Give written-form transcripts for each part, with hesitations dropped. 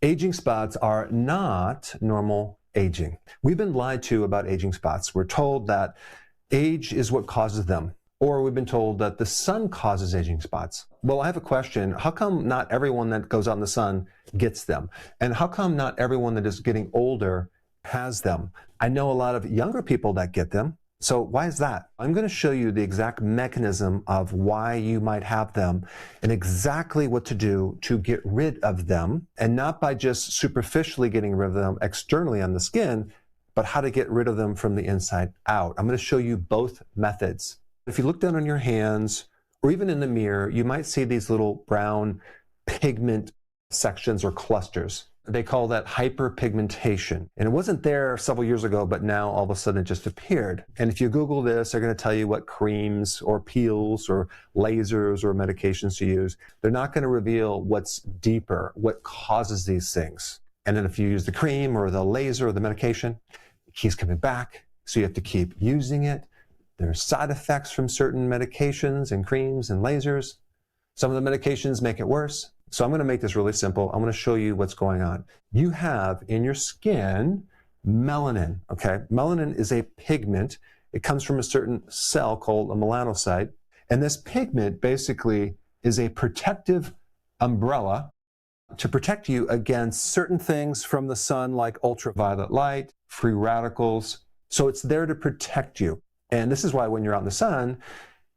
Aging spots are not normal aging. We've been lied to about aging spots. We're told that age is what causes them, or we've been told that the sun causes aging spots. Well, I have a question. How come not everyone that goes out in the sun gets them? And how come not everyone that is getting older has them? I know a lot of younger people that get them. So why is that? I'm going to show you the exact mechanism of why you might have them and exactly what to do to get rid of them, and not by just superficially getting rid of them externally on the skin, but how to get rid of them from the inside out. I'm going to show you both methods. If you look down on your hands or even in the mirror, you might see these little brown pigment sections or clusters. They call that hyperpigmentation. And it wasn't there several years ago, but now all of a sudden it just appeared. And if you Google this, they're going to tell you what creams or peels or lasers or medications to use. They're not going to reveal what's deeper, what causes these things. And then if you use the cream or the laser or the medication, it keeps coming back. So you have to keep using it. There are side effects from certain medications and creams and lasers. Some of the medications make it worse. So I'm going to make this really simple. I'm going to show you what's going on. You have in your skin melanin, okay? Melanin is a pigment. It comes from a certain cell called a melanocyte. And this pigment basically is a protective umbrella to protect you against certain things from the sun, like ultraviolet light, free radicals. So it's there to protect you. And this is why when you're out in the sun,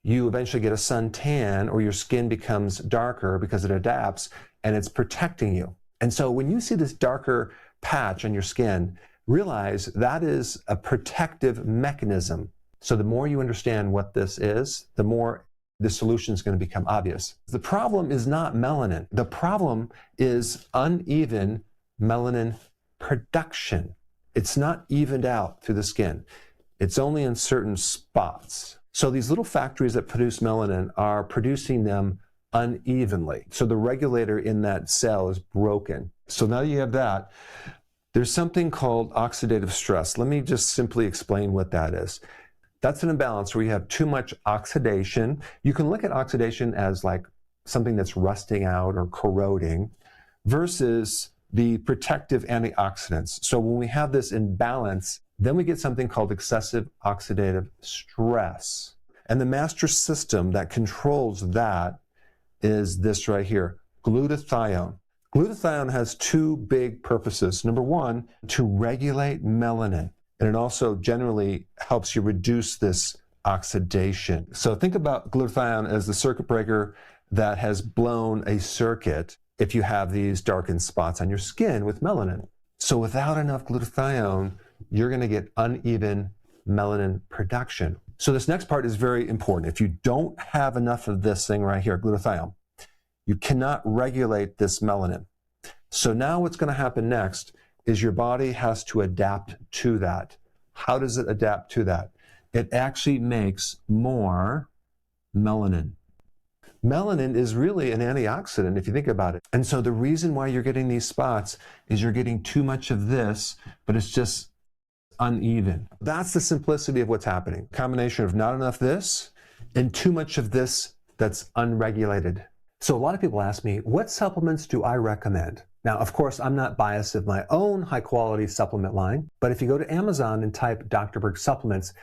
you eventually get a suntan or your skin becomes darker because it adapts and it's protecting you. And so when you see this darker patch on your skin, realize that is a protective mechanism. So the more you understand what this is, the more the solution is going to become obvious. The problem is not melanin. The problem is uneven melanin production. It's not evened out through the skin. It's only in certain spots. So these little factories that produce melanin are producing them unevenly. So the regulator in that cell is broken. So now you have that. There's something called oxidative stress. Let me just simply explain what that is. That's an imbalance where you have too much oxidation. You can look at oxidation as like something that's rusting out or corroding versus the protective antioxidants. So when we have this imbalance, then we get something called excessive oxidative stress. And the master system that controls that is this right here, glutathione. Glutathione has two big purposes. Number one, to regulate melanin. And it also generally helps you reduce this oxidation. So think about glutathione as the circuit breaker that has blown a circuit if you have these darkened spots on your skin with melanin. So without enough glutathione, you're going to get uneven melanin production. So this next part is very important. If you don't have enough of this thing right here, glutathione, you cannot regulate this melanin. So now what's going to happen next is your body has to adapt to that. How does it adapt to that? It actually makes more melanin. Melanin is really an antioxidant if you think about it. And so the reason why you're getting these spots is you're getting too much of this, but it's just uneven. That's the simplicity of what's happening. Combination of not enough this and too much of this that's unregulated. So a lot of people ask me, what supplements do I recommend? Now, of course, I'm not biased of my own high quality supplement line, but if you go to Amazon and type Dr. Berg supplements,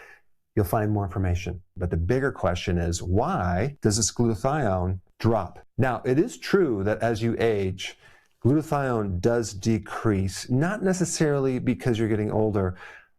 you'll find more information. But the bigger question is, why does this glutathione drop? Now, it is true that as you age, glutathione does decrease, not necessarily because you're getting older,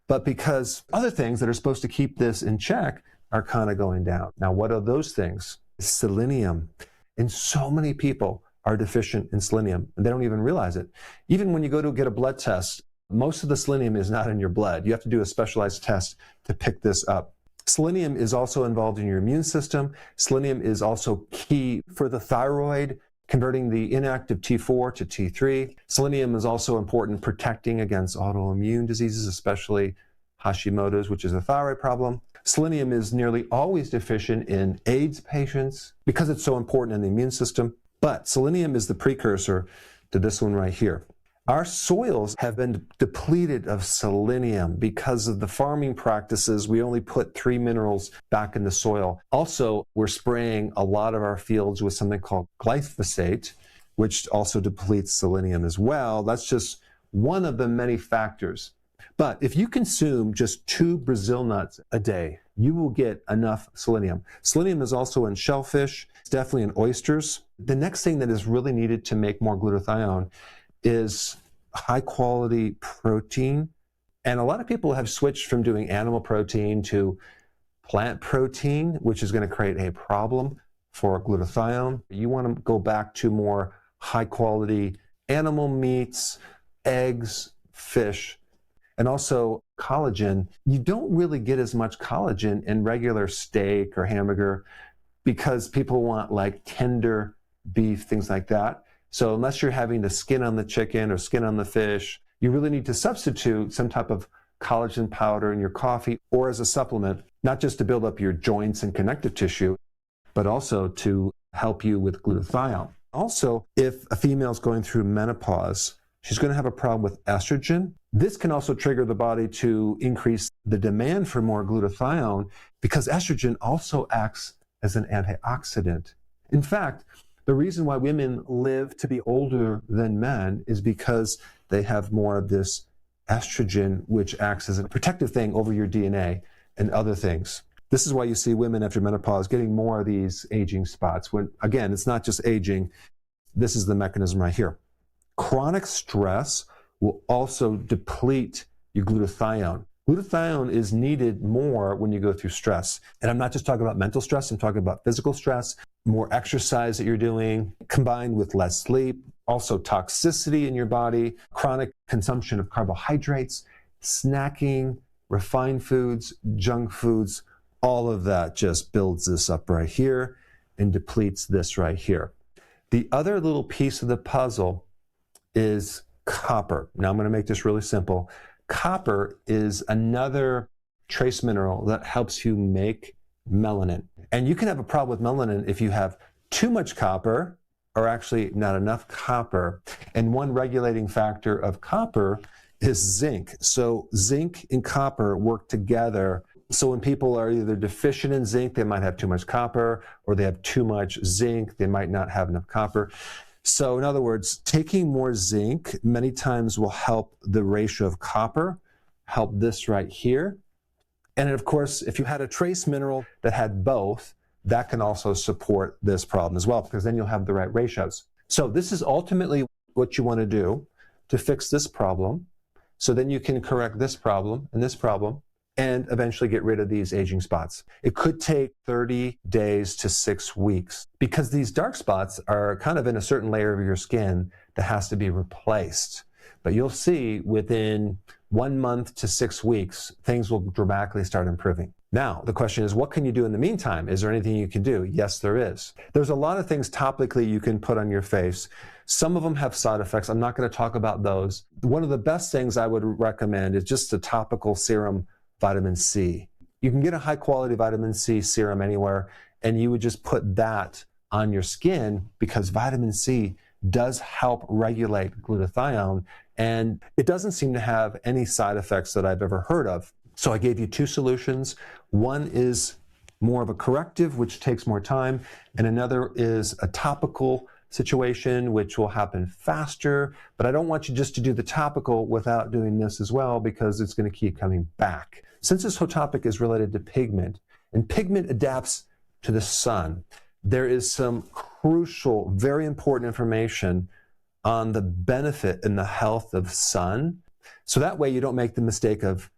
but because other things that are supposed to keep this in check are kind of going down. Now, what are those things? Selenium. And so many people are deficient in selenium, and they don't even realize it. Even when you go to get a blood test, most of the selenium is not in your blood. You have to do a specialized test to pick this up. Selenium is also involved in your immune system. Selenium is also key for the thyroid, converting the inactive T4 to T3. Selenium is also important protecting against autoimmune diseases, especially Hashimoto's, which is a thyroid problem. Selenium is nearly always deficient in AIDS patients because it's so important in the immune system. But selenium is the precursor to this one right here. Our soils have been depleted of selenium because of the farming practices. We only put 3 minerals back in the soil. Also, we're spraying a lot of our fields with something called glyphosate, which also depletes selenium as well. That's just one of the many factors. But if you consume just 2 Brazil nuts a day, you will get enough selenium. Selenium is also in shellfish, it's definitely in oysters. The next thing that is really needed to make more glutathione is high quality protein. And a lot of people have switched from doing animal protein to plant protein, which is going to create a problem for glutathione. You want to go back to more high quality animal meats, eggs, fish, and also collagen. You don't really get as much collagen in regular steak or hamburger because people want like tender beef, things like that. So unless you're having the skin on the chicken or skin on the fish, you really need to substitute some type of collagen powder in your coffee or as a supplement, not just to build up your joints and connective tissue, but also to help you with glutathione. Also, if a female is going through menopause, she's going to have a problem with estrogen. This can also trigger the body to increase the demand for more glutathione because estrogen also acts as an antioxidant. In fact, the reason why women live to be older than men is because they have more of this estrogen, which acts as a protective thing over your DNA and other things. This is why you see women after menopause getting more of these aging spots. When, again, it's not just aging. This is the mechanism right here. Chronic stress will also deplete your glutathione. Glutathione is needed more when you go through stress. And I'm not just talking about mental stress, I'm talking about physical stress, more exercise that you're doing, combined with less sleep, also toxicity in your body, chronic consumption of carbohydrates, snacking, refined foods, junk foods, all of that just builds this up right here and depletes this right here. The other little piece of the puzzle is copper. Now I'm going to make this really simple. Copper is another trace mineral that helps you make melanin. And you can have a problem with melanin if you have too much copper or actually not enough copper. And one regulating factor of copper is zinc. So zinc and copper work together. So when people are either deficient in zinc, they might have too much copper, or they have too much zinc, they might not have enough copper. So in other words, taking more zinc many times will help the ratio of copper, help this right here. And of course, if you had a trace mineral that had both, that can also support this problem as well, because then you'll have the right ratios. So this is ultimately what you want to do to fix this problem. So then you can correct this problem and eventually get rid of these aging spots. It could take 30 days to 6 weeks because these dark spots are kind of in a certain layer of your skin that has to be replaced. But you'll see within 1 month to 6 weeks, things will dramatically start improving. Now, the question is, what can you do in the meantime? Is there anything you can do? Yes, there is. There's a lot of things topically you can put on your face. Some of them have side effects. I'm not going to talk about those. One of the best things I would recommend is just a topical serum vitamin C. You can get a high quality vitamin C serum anywhere, and you would just put that on your skin because vitamin C does help regulate glutathione, and it doesn't seem to have any side effects that I've ever heard of. So I gave you 2 solutions. One is more of a corrective, which takes more time, and another is a topical situation, which will happen faster. But I don't want you just to do the topical without doing this as well, because it's going to keep coming back. Since this whole topic is related to pigment, and pigment adapts to the sun, there is some crucial, very important information on the benefit and the health of sun. So that way you don't make the mistake of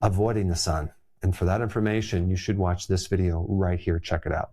avoiding the sun. And for that information, you should watch this video right here. Check it out.